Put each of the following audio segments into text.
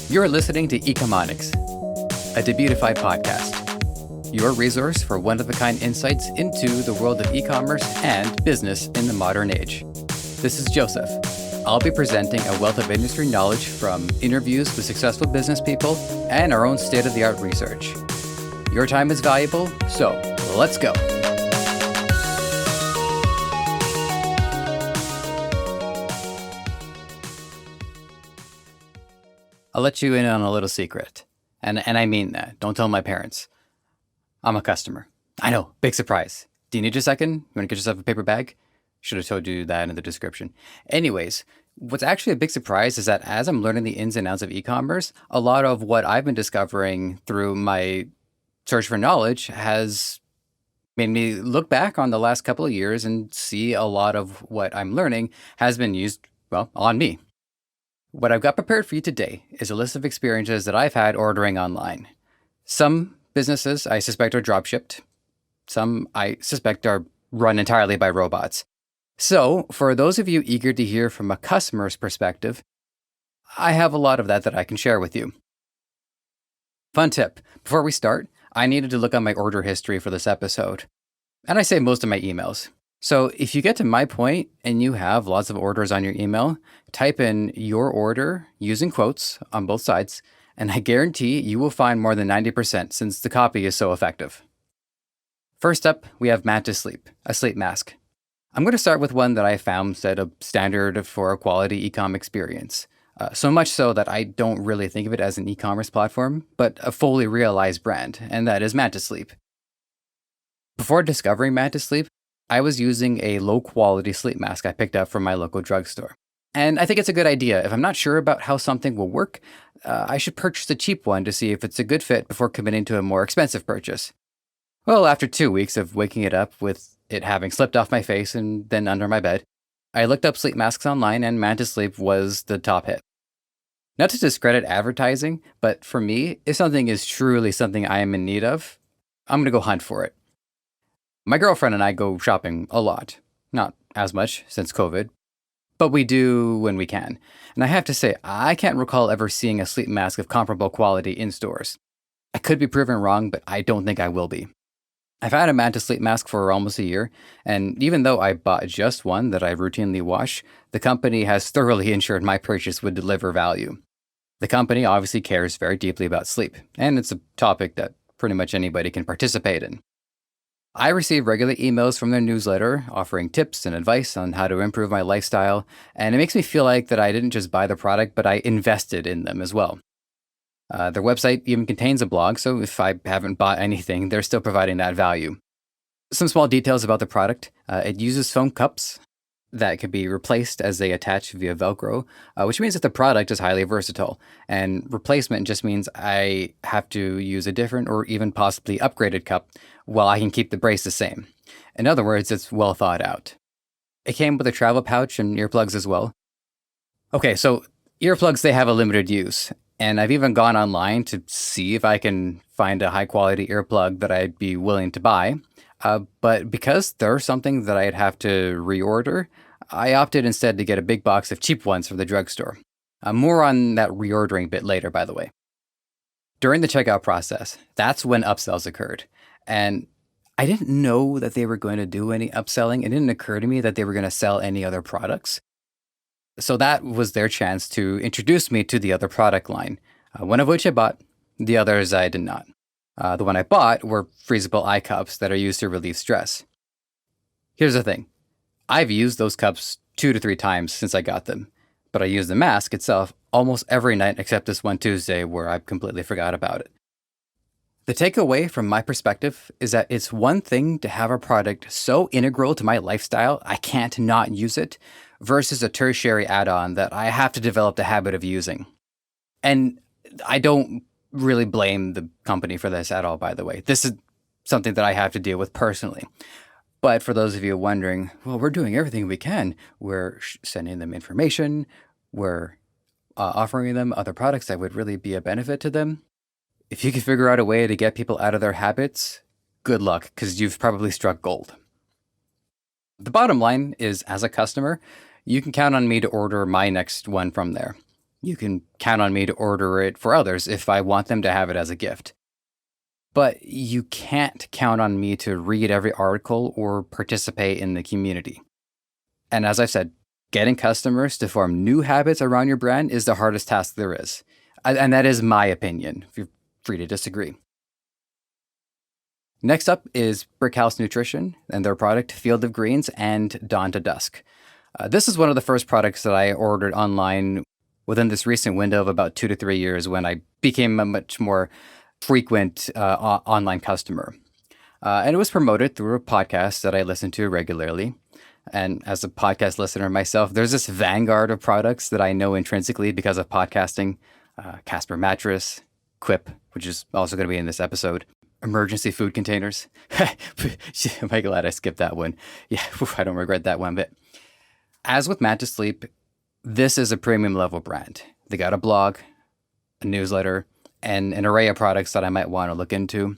You're listening to Ecomonics, a Debutify podcast, your resource for one-of-a-kind insights into the world of e-commerce and business in the modern age. This is Joseph. I'll be presenting a wealth of industry knowledge from interviews with successful business people and our own state-of-the-art research. Your time is valuable, so let's go. I'll let you in on a little secret. And I mean that. Don't tell my parents. I'm a customer. I know, big surprise. Do you need a second? You want to get yourself a paper bag? Should have told you that in the description. Anyways, what's actually a big surprise is that as I'm learning the ins and outs of e-commerce, a lot of what I've been discovering through my search for knowledge has made me look back on the last couple of years and see a lot of what I'm learning has been used, well, on me. What I've got prepared for you today is a list of experiences that I've had ordering online. Some businesses I suspect are dropshipped. Some I suspect are run entirely by robots. So, for those of you eager to hear from a customer's perspective, I have a lot of that I can share with you. Fun tip, before we start, I needed to look at my order history for this episode. And I save most of my emails. So if you get to my point and you have lots of orders on your email, type in your order using quotes on both sides, and I guarantee you will find more than 90% since the copy is so effective. First up, we have Manta Sleep, a sleep mask. I'm going to start with one that I found set a standard for a quality e-com experience. So much so that I don't really think of it as an e-commerce platform, but a fully realized brand, and that is Manta Sleep. Before discovering Manta Sleep, I was using a low-quality sleep mask I picked up from my local drugstore. And I think it's a good idea. If I'm not sure about how something will work, I should purchase a cheap one to see if it's a good fit before committing to a more expensive purchase. Well, after 2 weeks of waking it up with it having slipped off my face and then under my bed, I looked up sleep masks online and Manta Sleep was the top hit. Not to discredit advertising, but for me, if something is truly something I am in need of, I'm going to go hunt for it. My girlfriend and I go shopping a lot. Not as much since COVID, but we do when we can. And I have to say, I can't recall ever seeing a sleep mask of comparable quality in stores. I could be proven wrong, but I don't think I will be. I've had a Manta Sleep mask for almost a year, and even though I bought just one that I routinely wash, the company has thoroughly ensured my purchase would deliver value. The company obviously cares very deeply about sleep, and it's a topic that pretty much anybody can participate in. I receive regular emails from their newsletter offering tips and advice on how to improve my lifestyle, and it makes me feel like that I didn't just buy the product, but I invested in them as well. Their website even contains a blog, so if I haven't bought anything, they're still providing that value. Some small details about the product. It uses foam cups that can be replaced as they attach via Velcro, which means that the product is highly versatile. And replacement just means I have to use a different or even possibly upgraded cup while I can keep the brace the same. In other words, it's well thought out. It came with a travel pouch and earplugs as well. Okay, so earplugs, they have a limited use. And I've even gone online to see if I can find a high quality earplug that I'd be willing to buy. But because they're something that I'd have to reorder, I opted instead to get a big box of cheap ones from the drugstore. More on that reordering bit later, by the way. During the checkout process, that's when upsells occurred. And I didn't know that they were going to do any upselling. It didn't occur to me that they were going to sell any other products. So that was their chance to introduce me to the other product line, one of which I bought, the others I did not. The one I bought were freezable eye cups that are used to relieve stress. Here's the thing. I've used those cups 2 to 3 times since I got them, but I use the mask itself almost every night except this one Tuesday where I completely forgot about it. The takeaway from my perspective is that it's one thing to have a product so integral to my lifestyle I can't not use it, versus a tertiary add-on that I have to develop the habit of using. And I don't really blame the company for this at all, by the way. This is something that I have to deal with personally. But for those of you wondering, well, we're doing everything we can. We're sending them information. We're offering them other products that would really be a benefit to them. If you can figure out a way to get people out of their habits, good luck, because you've probably struck gold. The bottom line is, as a customer, you can count on me to order my next one from there. You can count on me to order it for others if I want them to have it as a gift. But you can't count on me to read every article or participate in the community. And as I've said, getting customers to form new habits around your brand is the hardest task there is. And that is my opinion. You're free to disagree. Next up is BrickHouse Nutrition and their product Field of Greens and Dawn to Dusk. This is one of the first products that I ordered online within this recent window of about 2 to 3 years when I became a much more frequent online customer. And it was promoted through a podcast that I listen to regularly. And as a podcast listener myself, there's this vanguard of products that I know intrinsically because of podcasting. Casper Mattress, Quip, which is also going to be in this episode. Emergency food containers. Am I glad I skipped that one? Yeah, I don't regret that one bit. As with Manta Sleep, this is a premium level brand. They got a blog, a newsletter, and an array of products that I might want to look into.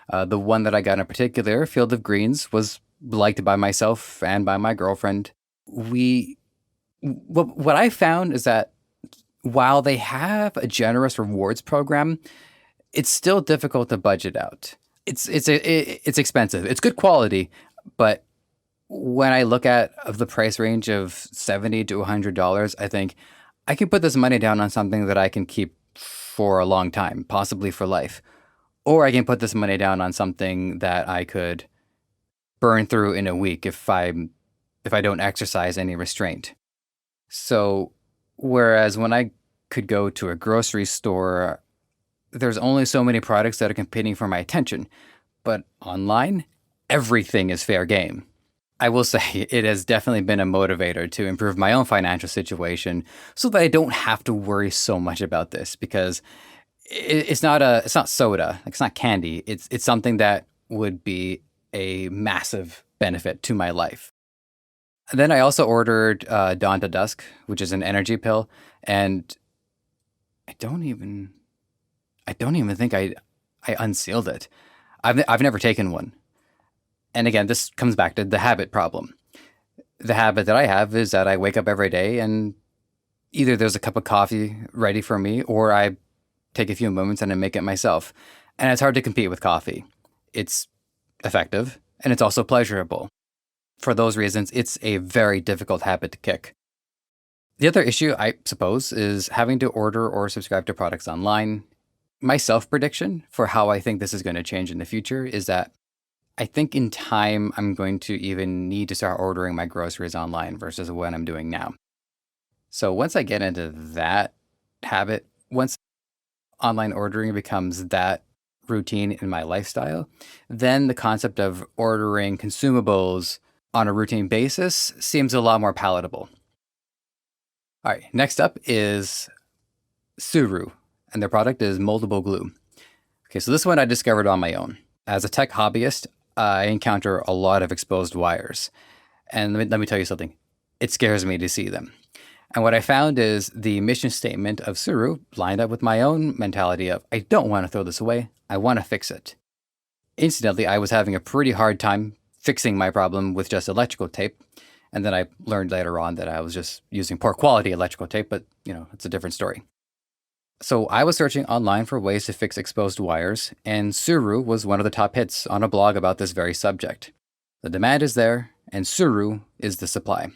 The one that I got in particular, Field of Greens, was liked by myself and by my girlfriend. What I found is that while they have a generous rewards program, it's still difficult to budget out. It's expensive. It's good quality, but when I look at the price range of $70 to $100, I think I can put this money down on something that I can keep for a long time, possibly for life. Or I can put this money down on something that I could burn through in a week if I don't exercise any restraint. So whereas when I could go to a grocery store, there's only so many products that are competing for my attention. But online, everything is fair game. I will say it has definitely been a motivator to improve my own financial situation so that I don't have to worry so much about this, because it's not soda, like it's not candy. It's something that would be a massive benefit to my life. And then I also ordered Dawn to Dusk, which is an energy pill, and I don't even think I unsealed it. I've never taken one. And again, this comes back to the habit problem. The habit that I have is that I wake up every day and either there's a cup of coffee ready for me or I take a few moments and I make it myself. And it's hard to compete with coffee. It's effective and it's also pleasurable. For those reasons, it's a very difficult habit to kick. The other issue, I suppose, is having to order or subscribe to products online. My self-prediction for how I think this is going to change in the future is that I think in time, I'm going to even need to start ordering my groceries online versus what I'm doing now. So once I get into that habit, once online ordering becomes that routine in my lifestyle, then the concept of ordering consumables on a routine basis seems a lot more palatable. All right, next up is Sugru, and their product is Moldable glue. Okay, so this one I discovered on my own. As a tech hobbyist, I encounter a lot of exposed wires. And let me tell you something. It scares me to see them. And what I found is the mission statement of Sugru lined up with my own mentality of, I don't want to throw this away. I want to fix it. Incidentally, I was having a pretty hard time fixing my problem with just electrical tape. And then I learned later on that I was just using poor quality electrical tape, but it's a different story. So I was searching online for ways to fix exposed wires, and Sugru was one of the top hits on a blog about this very subject. The demand is there, and Sugru is the supply.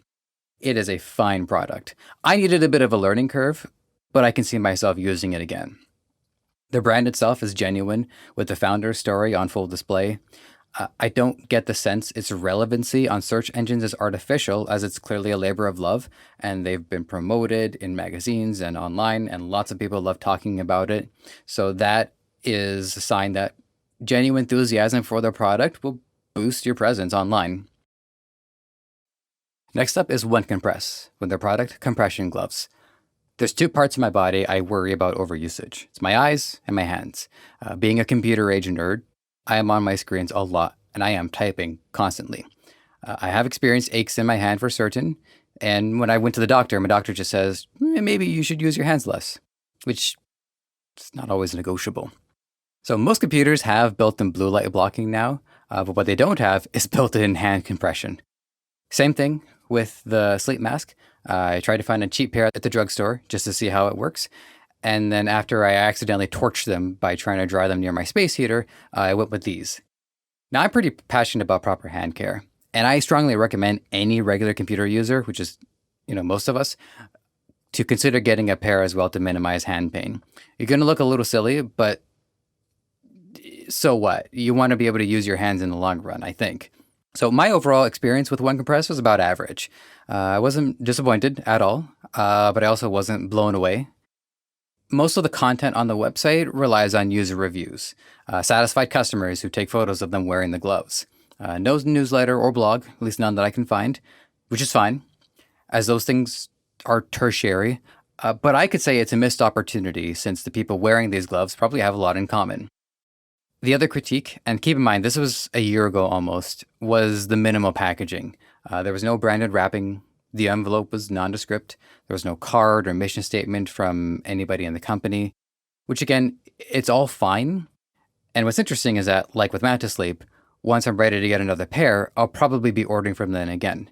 It is a fine product. I needed a bit of a learning curve, but I can see myself using it again. The brand itself is genuine, with the founder's story on full display. I don't get the sense its relevancy on search engines is artificial, as it's clearly a labor of love, and they've been promoted in magazines and online, and lots of people love talking about it. So that is a sign that genuine enthusiasm for the product will boost your presence online. Next up is One Compress, with their product compression gloves. There's two parts of my body I worry about overusage. It's my eyes and my hands. Being a computer age nerd, I am on my screens a lot, and I am typing constantly. I have experienced aches in my hand for certain, and when I went to the doctor, my doctor just says, maybe you should use your hands less, which is not always negotiable. So most computers have built-in blue light blocking now, but what they don't have is built-in hand compression. Same thing with the sleep mask. I tried to find a cheap pair at the drugstore just to see how it works. And then after I accidentally torched them by trying to dry them near my space heater, I went with these. Now, I'm pretty passionate about proper hand care, and I strongly recommend any regular computer user, which is, most of us, to consider getting a pair as well to minimize hand pain. You're going to look a little silly, but so what? You want to be able to use your hands in the long run, I think. So my overall experience with OneCompress was about average. I wasn't disappointed at all, but I also wasn't blown away. Most of the content on the website relies on user reviews, satisfied customers who take photos of them wearing the gloves. No newsletter or blog, at least none that I can find, which is fine, as those things are tertiary. But I could say it's a missed opportunity since the people wearing these gloves probably have a lot in common. The other critique, and keep in mind this was a year ago almost, was the minimal packaging. There was no branded wrapping. The envelope was nondescript. There was no card or mission statement from anybody in the company, which again, it's all fine. And what's interesting is that, like with Manta Sleep, once I'm ready to get another pair, I'll probably be ordering from them again.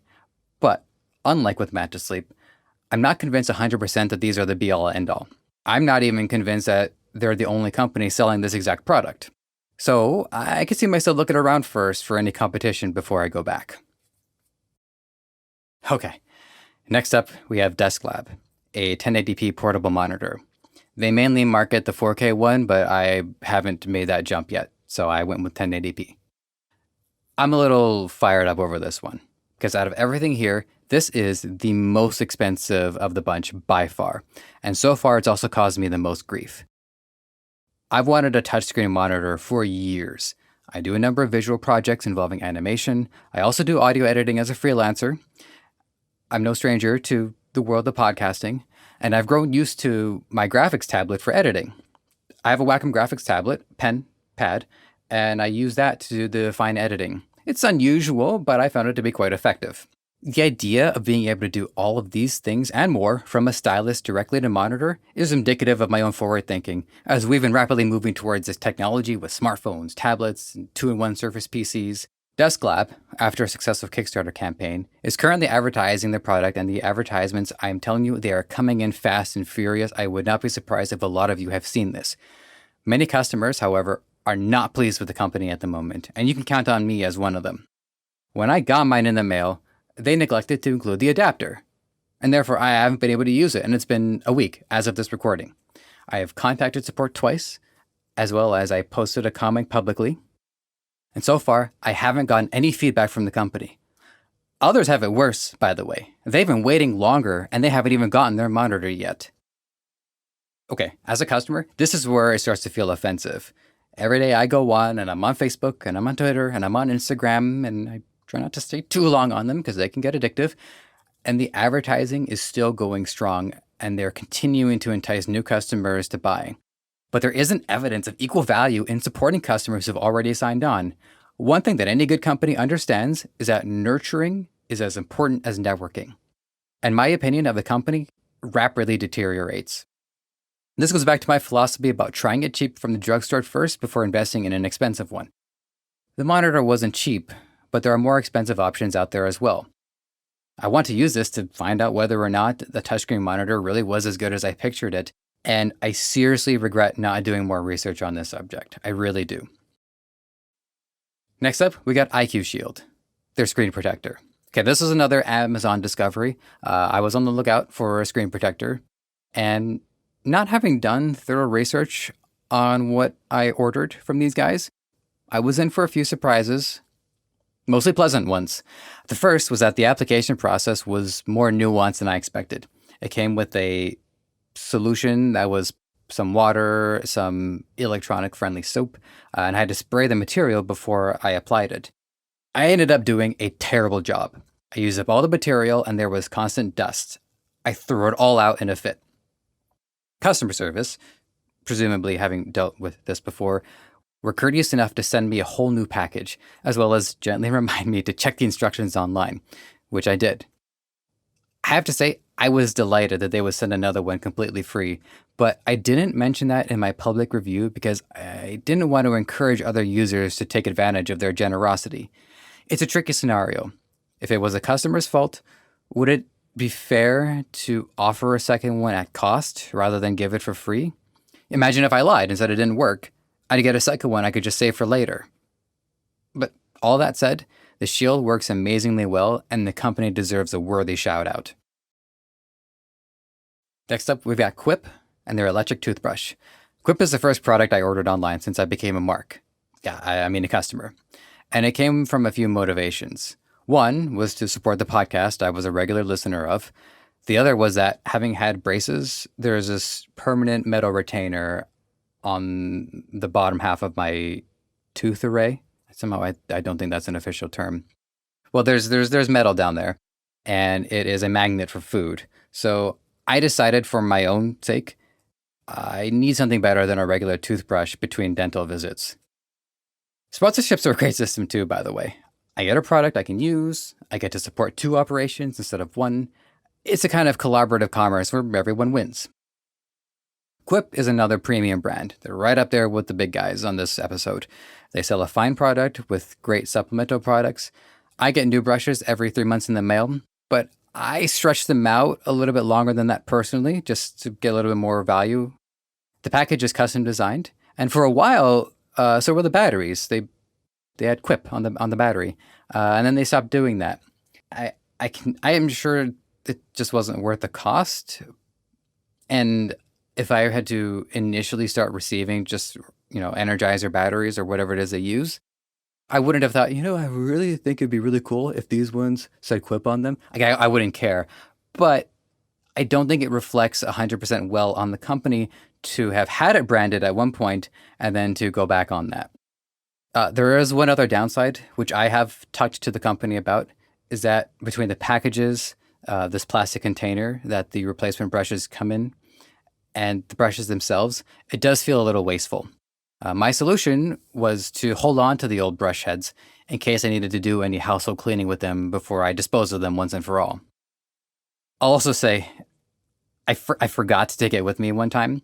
But unlike with Manta Sleep, I'm not convinced 100% that these are the be-all end-all. I'm not even convinced that they're the only company selling this exact product. So I could see myself looking around first for any competition before I go back. Okay, next up we have Desklab, a 1080p portable monitor. They mainly market the 4K one, but I haven't made that jump yet, so I went with 1080p. I'm a little fired up over this one, because out of everything here, this is the most expensive of the bunch by far, and so far it's also caused me the most grief. I've wanted a touchscreen monitor for years. I do a number of visual projects involving animation. I also do audio editing as a freelancer. I'm no stranger to the world of podcasting, and I've grown used to my graphics tablet for editing. I have a Wacom graphics tablet, pen, pad, and I use that to do the fine editing. It's unusual, but I found it to be quite effective. The idea of being able to do all of these things and more from a stylus directly to monitor is indicative of my own forward thinking, as we've been rapidly moving towards this technology with smartphones, tablets, and 2-in-1 Surface PCs. Desklab, after a successful Kickstarter campaign, is currently advertising the product, and the advertisements, I'm telling you, they are coming in fast and furious. I would not be surprised if a lot of you have seen this. Many customers, however, are not pleased with the company at the moment, and you can count on me as one of them. When I got mine in the mail, they neglected to include the adapter, and therefore I haven't been able to use it, and it's been a week as of this recording. I have contacted support twice, as well as I posted a comment publicly, and so far I haven't gotten any feedback from the company. Others have it worse, by the way. They've been waiting longer, and they haven't even gotten their monitor yet. Okay, as a customer, this is where it starts to feel offensive. Every day I go on, and I'm on Facebook, and I'm on Twitter, and I'm on Instagram, and I try not to stay too long on them because they can get addictive. And the advertising is still going strong, and they're continuing to entice new customers to buy. But there isn't evidence of equal value in supporting customers who've already signed on. One thing that any good company understands is that nurturing is as important as networking. And my opinion of the company rapidly deteriorates. This goes back to my philosophy about trying it cheap from the drugstore first before investing in an expensive one. The monitor wasn't cheap, but there are more expensive options out there as well. I want to use this to find out whether or not the touchscreen monitor really was as good as I pictured it, and I seriously regret not doing more research on this subject. I really do. Next up, we got IQShield, their screen protector. Okay, this is another Amazon discovery. I was on the lookout for a screen protector, and not having done thorough research on what I ordered from these guys, I was in for a few surprises. Mostly pleasant ones. The first was that the application process was more nuanced than I expected. It came with a solution that was some water, some electronic-friendly soap, and I had to spray the material before I applied it. I ended up doing a terrible job. I used up all the material, and there was constant dust. I threw it all out in a fit. Customer service, presumably having dealt with this before, were courteous enough to send me a whole new package, as well as gently remind me to check the instructions online, which I did. I have to say, I was delighted that they would send another one completely free, but I didn't mention that in my public review because I didn't want to encourage other users to take advantage of their generosity. It's a tricky scenario. If it was a customer's fault, would it be fair to offer a second one at cost rather than give it for free? Imagine if I lied and said it didn't work. I'd get a second one I could just save for later. But all that said, the Shield works amazingly well, and the company deserves a worthy shout out. Next up, we've got Quip and their electric toothbrush. Quip is the first product I ordered online since I became a mark. I mean a customer. And it came from a few motivations. One was to support the podcast I was a regular listener of. The other was that having had braces, there's this permanent metal retainer on the bottom half of my tooth array. Somehow I don't think that's an official term. Well, there's metal down there, and it is a magnet for food. So I decided for my own sake, I need something better than a regular toothbrush between dental visits. Sponsorships are a great system too, by the way. I get a product I can use, I get to support 2 operations instead of 1. It's a kind of collaborative commerce where everyone wins. Quip is another premium brand. They're right up there with the big guys on this episode. They sell a fine product with great supplemental products. I get new brushes every 3 months in the mail, but I stretch them out a little bit longer than that personally, just to get a little bit more value. The package is custom designed, and for a while, so were the batteries. They had Quip on the battery, and then they stopped doing that. I am sure it just wasn't worth the cost, and if I had to initially start receiving just Energizer batteries or whatever it is they use, I wouldn't have thought, I really think it'd be really cool if these ones said Quip on them. I wouldn't care, but I don't think it reflects 100% well on the company to have had it branded at one point and then to go back on that. There is one other downside, which I have talked to the company about, is that between the packages, this plastic container that the replacement brushes come in, and the brushes themselves, it does feel a little wasteful. My solution was to hold on to the old brush heads in case I needed to do any household cleaning with them before I dispose of them once and for all. I'll also say, I forgot to take it with me one time,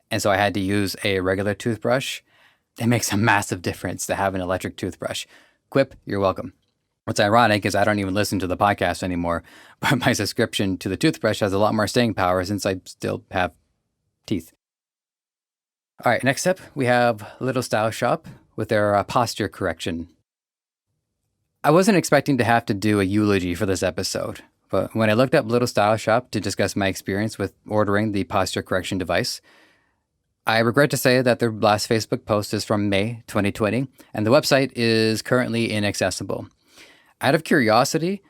and so I had to use a regular toothbrush. It makes a massive difference to have an electric toothbrush. Quip, you're welcome. What's ironic is I don't even listen to the podcast anymore, but my subscription to the toothbrush has a lot more staying power since I still have teeth. All right, next up, we have Little Style Shop with their posture correction. I wasn't expecting to have to do a eulogy for this episode, but when I looked up Little Style Shop to discuss my experience with ordering the posture correction device, I regret to say that their last Facebook post is from May 2020, and the website is currently inaccessible. Out of curiosity,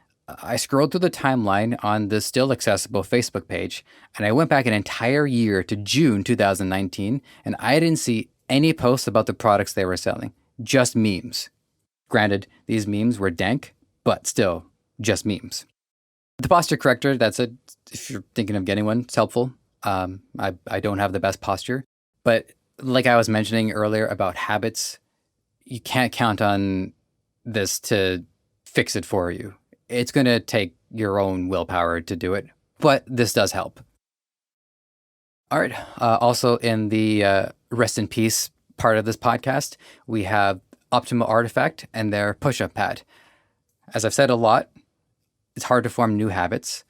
I scrolled through the timeline on the still accessible Facebook page, and I went back an entire year to June 2019, and I didn't see any posts about the products they were selling, just memes. Granted, these memes were dank, but still, just memes. The posture corrector, that's it. If you're thinking of getting one, it's helpful. I don't have the best posture, but like I was mentioning earlier about habits, you can't count on this to fix it for you. It's going to take your own willpower to do it, but this does help. All right. Also in the rest in peace part of this podcast, we have Optimal Artifact and their push-up pad. As I've said a lot, it's hard to form new habits,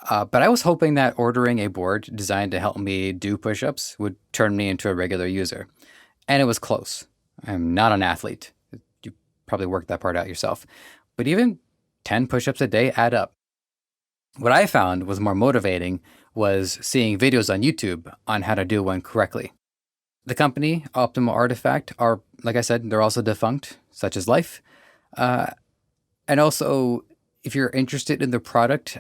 but I was hoping that ordering a board designed to help me do push-ups would turn me into a regular user. And it was close. I'm not an athlete. You probably worked that part out yourself. But even 10 push-ups a day add up. What I found was more motivating was seeing videos on YouTube on how to do one correctly. The company, Optimal Artifact, are, like I said, they're also defunct, such as life. And also, if you're interested in the product,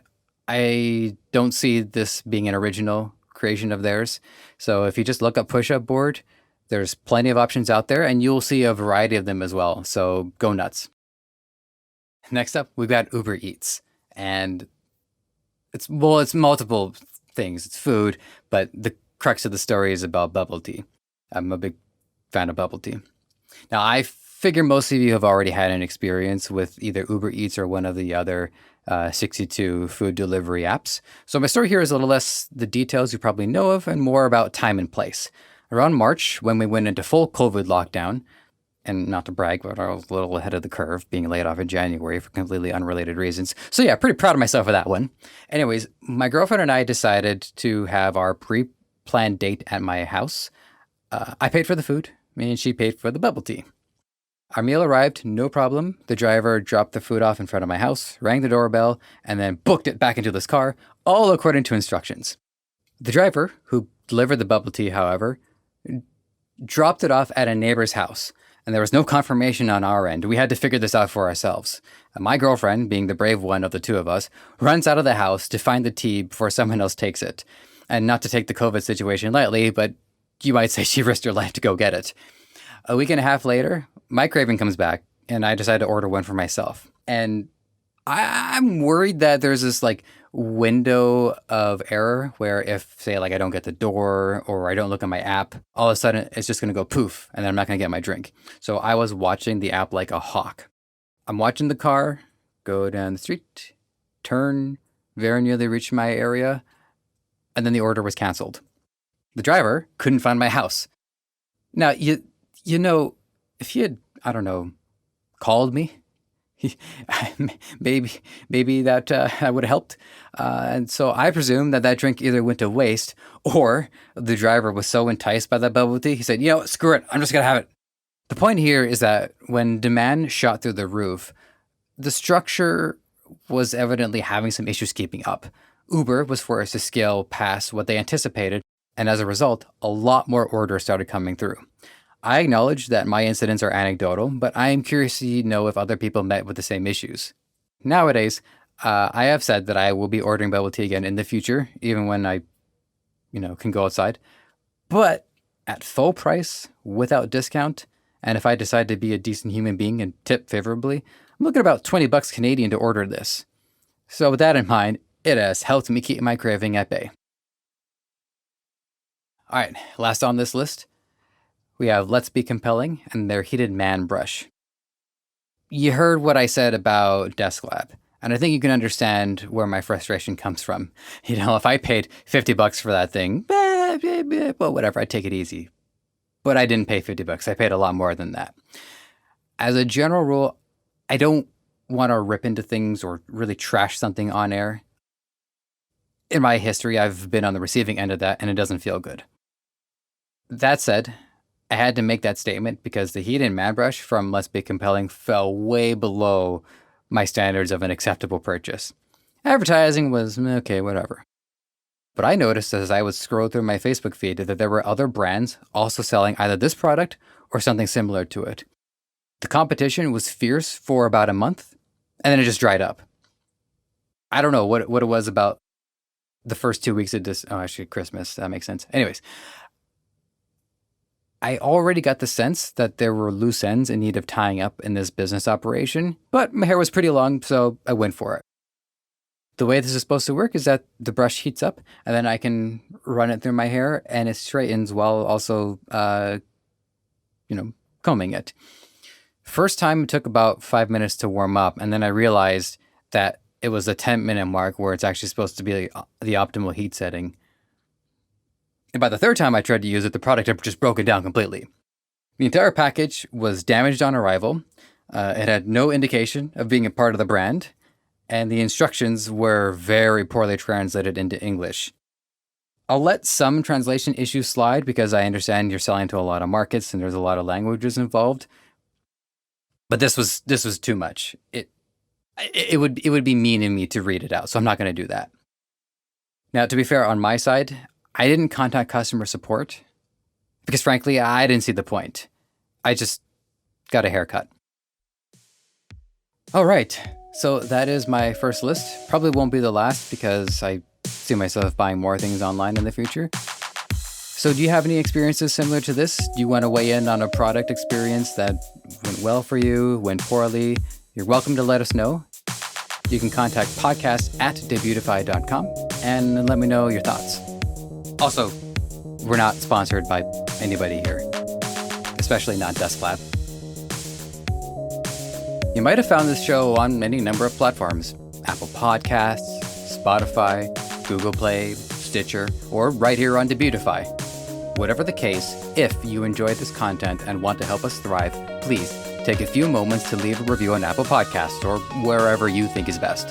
I don't see this being an original creation of theirs. So if you just look up push-up board, there's plenty of options out there, and you'll see a variety of them as well. So go nuts. Next up, we've got Uber Eats, and it's multiple things. It's food, but the crux of the story is about bubble tea. I'm a big fan of bubble tea. Now, I figure most of you have already had an experience with either Uber Eats or one of the other 62 food delivery apps. So my story here is a little less the details you probably know of and more about time and place. Around March, when we went into full COVID lockdown, And not to brag, but I was a little ahead of the curve, being laid off in January for completely unrelated reasons. So yeah, pretty proud of myself for that one. Anyways, my girlfriend and I decided to have our pre-planned date at my house. I paid for the food, and she paid for the bubble tea. Our meal arrived, no problem. The driver dropped the food off in front of my house, rang the doorbell, and then booked it back into this car, all according to instructions. The driver, who delivered the bubble tea, however, dropped it off at a neighbor's house. And there was no confirmation on our end. We had to figure this out for ourselves. My girlfriend, being the brave one of the two of us, runs out of the house to find the tea before someone else takes it. And not to take the COVID situation lightly, but you might say she risked her life to go get it. A week and a half later, my craving comes back, and I decide to order one for myself. And I'm worried that there's this window of error where if, say, I don't get the door or I don't look at my app, all of a sudden it's just going to go poof and then I'm not going to get my drink. So I was watching the app like a hawk. I'm watching the car go down the street, turn, very nearly reach my area, and then the order was canceled. The driver couldn't find my house. Now, you know, if he had, called me, maybe that would have helped. And so I presume that drink either went to waste or the driver was so enticed by that bubble tea, he said, screw it, I'm just going to have it. The point here is that when demand shot through the roof, the structure was evidently having some issues keeping up. Uber was forced to scale past what they anticipated, and as a result, a lot more orders started coming through. I acknowledge that my incidents are anecdotal, but I am curious to know if other people met with the same issues. Nowadays, I have said that I will be ordering bubble tea again in the future, even when I, can go outside. But at full price, without discount, and if I decide to be a decent human being and tip favorably, I'm looking at about $20 Canadian to order this. So with that in mind, it has helped me keep my craving at bay. All right, last on this list, we have Let's Be Compelling and their heated man brush. You heard what I said about Desklab, and I think you can understand where my frustration comes from. If I paid $50 for that thing, well, whatever, I'd take it easy. But I didn't pay $50. I paid a lot more than that. As a general rule, I don't want to rip into things or really trash something on air. In my history, I've been on the receiving end of that, and it doesn't feel good. That said, I had to make that statement because the heated man brush from Let's Be Compelling fell way below my standards of an acceptable purchase. Advertising was okay, whatever. But I noticed as I would scroll through my Facebook feed that there were other brands also selling either this product or something similar to it. The competition was fierce for about a month, and then it just dried up. I don't know what it was about the first 2 weeks of Christmas. That makes sense. Anyways, I already got the sense that there were loose ends in need of tying up in this business operation, but my hair was pretty long, so I went for it. The way this is supposed to work is that the brush heats up, and then I can run it through my hair, and it straightens while also, combing it. First time it took about 5 minutes to warm up, and then I realized that it was the 10-minute mark where it's actually supposed to be the optimal heat setting. And by the third time I tried to use it, the product had just broken down completely. The entire package was damaged on arrival. It had no indication of being a part of the brand, and the instructions were very poorly translated into English. I'll let some translation issues slide because I understand you're selling to a lot of markets and there's a lot of languages involved. But this was too much. It would be mean in me to read it out, so I'm not going to do that. Now, to be fair, on my side, I didn't contact customer support because, frankly, I didn't see the point. I just got a haircut. All right, so that is my first list. Probably won't be the last because I see myself buying more things online in the future. So do you have any experiences similar to this? Do you want to weigh in on a product experience that went well for you, went poorly? You're welcome to let us know. You can contact podcast@debutify.com and let me know your thoughts. Also, we're not sponsored by anybody here, especially not Desklab. You might have found this show on any number of platforms: Apple Podcasts, Spotify, Google Play, Stitcher, or right here on Debutify. Whatever the case, if you enjoyed this content and want to help us thrive, please take a few moments to leave a review on Apple Podcasts or wherever you think is best.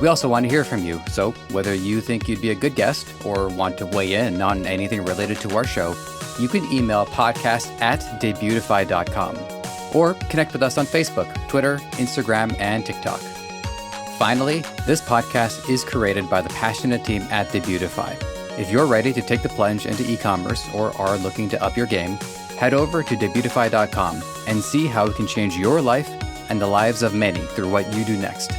We also want to hear from you, so whether you think you'd be a good guest or want to weigh in on anything related to our show, you can email podcast@debutify.com or connect with us on Facebook, Twitter, Instagram, and TikTok. Finally, this podcast is created by the passionate team at Debutify. If you're ready to take the plunge into e-commerce or are looking to up your game, head over to Debutify.com and see how it can change your life and the lives of many through what you do next.